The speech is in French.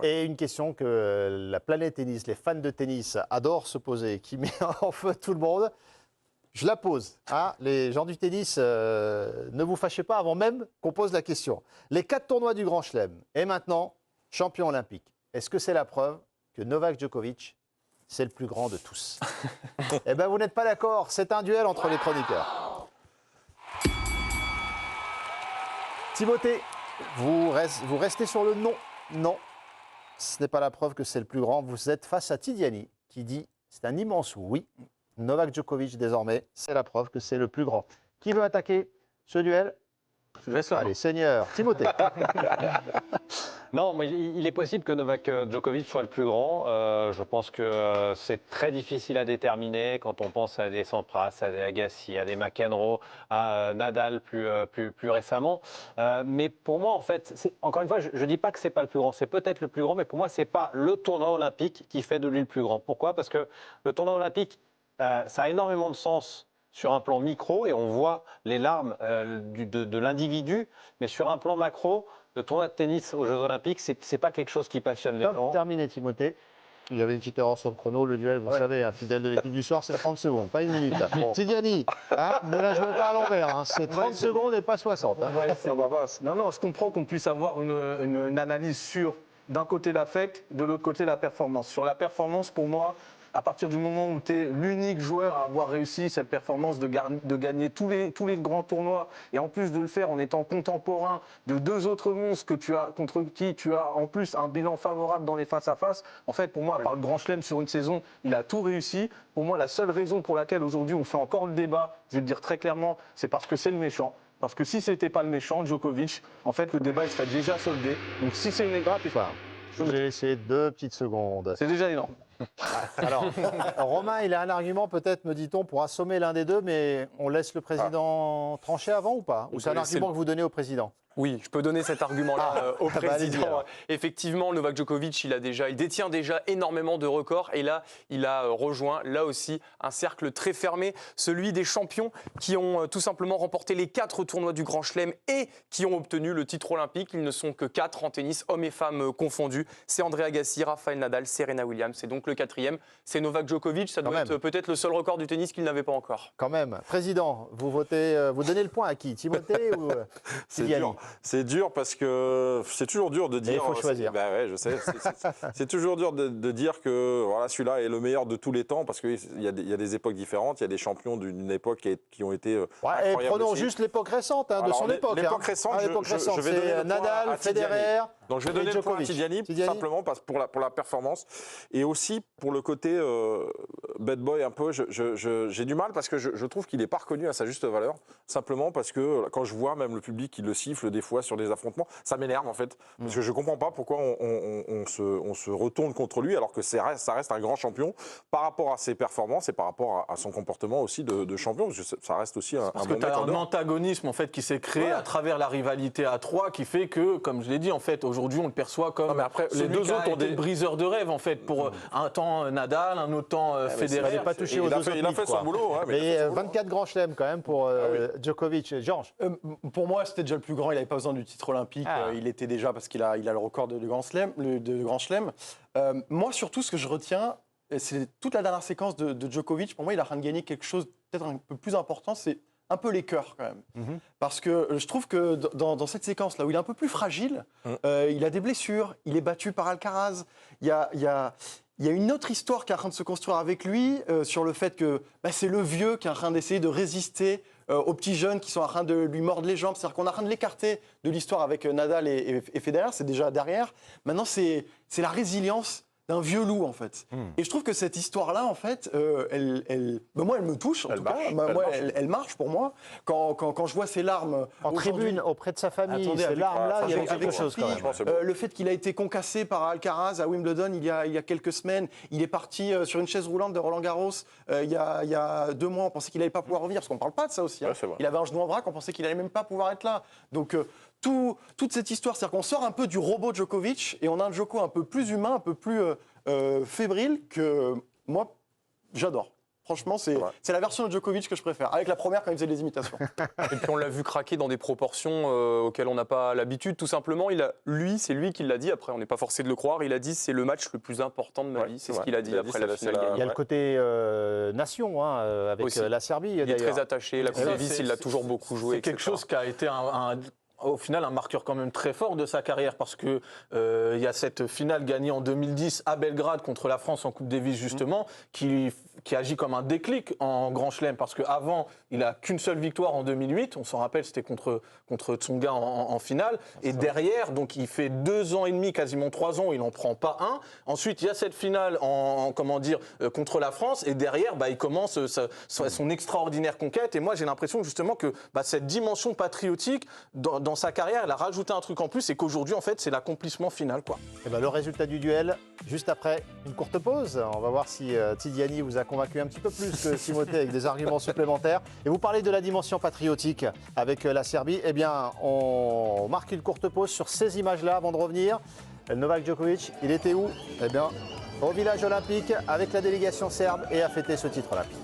Et une question que la planète tennis, les fans de tennis adorent se poser, qui met en feu tout le monde. Je la pose. Hein. Les gens du tennis, ne vous fâchez pas avant même qu'on pose la question. Les 4 tournois du Grand Chelem et maintenant champion olympique. Est-ce que c'est la preuve que Novak Djokovic, c'est le plus grand de tous? Eh bien, vous n'êtes pas d'accord. C'est un duel entre les chroniqueurs. Timothée, vous restez sur le non. Non, ce n'est pas la preuve que c'est le plus grand. Vous êtes face à Tidiani qui dit c'est un immense oui. Novak Djokovic, désormais, c'est la preuve que c'est le plus grand. Qui veut attaquer ce duel? Je laisse là. Allez, Seigneur, Timothée. Non, mais il est possible que Novak Djokovic soit le plus grand. Je pense que c'est très difficile à déterminer quand on pense à des Sampras, à des Agassi, à des McEnroe, à Nadal plus récemment. Mais pour moi, en fait, encore une fois, je ne dis pas que c'est pas le plus grand. C'est peut-être le plus grand, mais pour moi, c'est pas le tournoi olympique qui fait de lui le plus grand. Pourquoi? Parce que le tournoi olympique, ça a énormément de sens sur un plan micro et on voit les larmes de l'individu, mais sur un plan macro, le tournoi de tennis aux Jeux Olympiques, c'est pas quelque chose qui passionne les gens. Terminé, Timothée. Il y avait une petite erreur sur le chrono. Le duel, vous savez, un fidèle de l'équipe du soir, c'est 30 secondes, pas une minute. Bon. Tidiani, hein, ne la jouez pas à l'envers. Hein, c'est 30 secondes et pas 60. Hein. Non, je comprends qu'on puisse avoir une analyse sur, d'un côté, l'affect, de l'autre côté, la performance. Sur la performance, pour moi, à partir du moment où tu es l'unique joueur à avoir réussi cette performance de gagner tous les grands tournois, et en plus de le faire en étant contemporain de 2 autres monstres contre qui tu as en plus un bilan favorable dans les face-à-face, en fait, pour moi, à part le Grand Chelem sur une saison, il a tout réussi. Pour moi, la seule raison pour laquelle aujourd'hui on fait encore le débat, je vais le dire très clairement, c'est parce que c'est le méchant. Parce que si ce n'était pas le méchant, Djokovic, en fait, le débat il serait déjà soldé. Donc si c'est une égrate, je vais laisser 2 petites secondes. C'est déjà énorme. Alors, Romain, il a un argument peut-être, me dit-on, pour assommer l'un des deux, mais on laisse le président trancher avant ou pas? Ou c'est un argument que vous donnez au président? Oui, je peux donner cet argument-là au président. Effectivement, Novak Djokovic, il détient déjà énormément de records. Et là, il a rejoint, là aussi, un cercle très fermé, celui des champions qui ont tout simplement remporté les 4 tournois du Grand Chelem et qui ont obtenu le titre olympique. Ils ne sont que 4 en tennis, hommes et femmes confondus. C'est André Agassi, Rafael Nadal, Serena Williams. C'est donc le 4e. C'est Novak Djokovic. Ça doit être peut-être le seul record du tennis qu'il n'avait pas encore. Quand même. Président, vous votez, vous donnez le point à qui? Timothée ou Tidiani? C'est dur parce que c'est toujours dur de dire. Il faut choisir. Ben ouais, je sais. C'est toujours dur de dire que voilà, celui-là est le meilleur de tous les temps parce qu'il y a des époques différentes. Il y a des champions d'une époque qui ont été. Et prenons juste l'époque récente, de son époque. L'époque récente, je vais donner Nadal, Federer. Donc je vais donner le point à Tidiani, simplement pour la performance et aussi pour le côté bad boy un peu. J'ai du mal parce que je trouve qu'il n'est pas reconnu à sa juste valeur. Simplement parce que quand je vois même le public qui le siffle des fois sur des affrontements, ça m'énerve en fait. Parce que je ne comprends pas pourquoi on se retourne contre lui alors que ça reste un grand champion par rapport à ses performances et par rapport à son comportement aussi de champion. Parce que ça reste aussi un parce bon que tu as un antagonisme en fait, qui s'est créé à travers la rivalité à 3 qui fait que, comme je l'ai dit, en fait, aujourd'hui on le perçoit comme les deux autres ont des briseurs de rêve en fait. Pour un temps Nadal, un autre temps Federer. Il n'a pas touché aux deux. Il a fait son boulot. Mais 24 grands chelems quand même pour Djokovic. Georges. Pour moi, c'était déjà le plus grand. Il n'avait pas besoin du titre olympique. Il était déjà parce qu'il a le record de Grand Chelem. Moi, surtout, ce que je retiens, c'est toute la dernière séquence de Djokovic. Pour moi, il est en train de gagner quelque chose peut-être un peu plus important. C'est un peu les cœurs quand même. Parce que je trouve que dans cette séquence-là où il est un peu plus fragile, il a des blessures, il est battu par Alcaraz. Il y a une autre histoire qui est en train de se construire avec lui sur le fait que c'est le vieux qui est en train d'essayer de résister aux petits jeunes qui sont en train de lui mordre les jambes. C'est-à-dire qu'on est en train de l'écarter de l'histoire avec Nadal et Federer, c'est déjà derrière. Maintenant, c'est la résilience d'un vieux loup, en fait. Et je trouve que cette histoire-là, en fait, moi, elle me touche, en tout cas. Elle marche pour moi. Quand je vois ces larmes... En tribune, auprès de sa famille, ces larmes-là, il y avait quelque chose quand même. Le fait qu'il a été concassé par Alcaraz à Wimbledon il y a quelques semaines, il est parti sur une chaise roulante de Roland-Garros il y a 2 mois, on pensait qu'il n'allait pas pouvoir revenir, parce qu'on ne parle pas de ça aussi. Il avait un genou en vrac, on pensait qu'il n'allait même pas pouvoir être là. Donc, toute cette histoire, c'est-à-dire qu'on sort un peu du robot Djokovic et on a un Djoko un peu plus humain, un peu plus fébrile que moi, j'adore. Franchement, c'est la version de Djokovic que je préfère. Avec la première, quand il faisait des imitations. Et puis on l'a vu craquer dans des proportions auxquelles on n'a pas l'habitude. Tout simplement, c'est lui qui l'a dit. Après, on n'est pas forcé de le croire. Il a dit c'est le match le plus important de ma vie. C'est ce qu'il a dit après la finale gagnée. Il y a le côté nation avec Aussi. la Serbie. Il est très attaché. La Coupe Davis, il l'a toujours beaucoup joué. C'est quelque chose qui a été au final un marqueur quand même très fort de sa carrière parce que il y a cette finale gagnée en 2010 à Belgrade contre la France en Coupe Davis justement qui agit comme un déclic en Grand Chelem parce qu'avant il a qu'une seule victoire en 2008, on s'en rappelle, c'était contre Tsonga en finale et derrière donc il fait 2 ans et demi, quasiment 3 ans, il n'en prend pas un. Ensuite il y a cette finale contre la France et derrière il commence son extraordinaire conquête et moi j'ai l'impression justement que cette dimension patriotique dans sa carrière, elle a rajouté un truc en plus et qu'aujourd'hui, en fait, c'est l'accomplissement final, quoi. Et le résultat du duel, juste après une courte pause. On va voir si Tidiane vous a convaincu un petit peu plus que Timothée avec des arguments supplémentaires. Et vous parlez de la dimension patriotique avec la Serbie. Eh bien, on marque une courte pause sur ces images-là avant de revenir. Novak Djokovic, il était où? Eh bien, au village olympique avec la délégation serbe et a fêté ce titre olympique.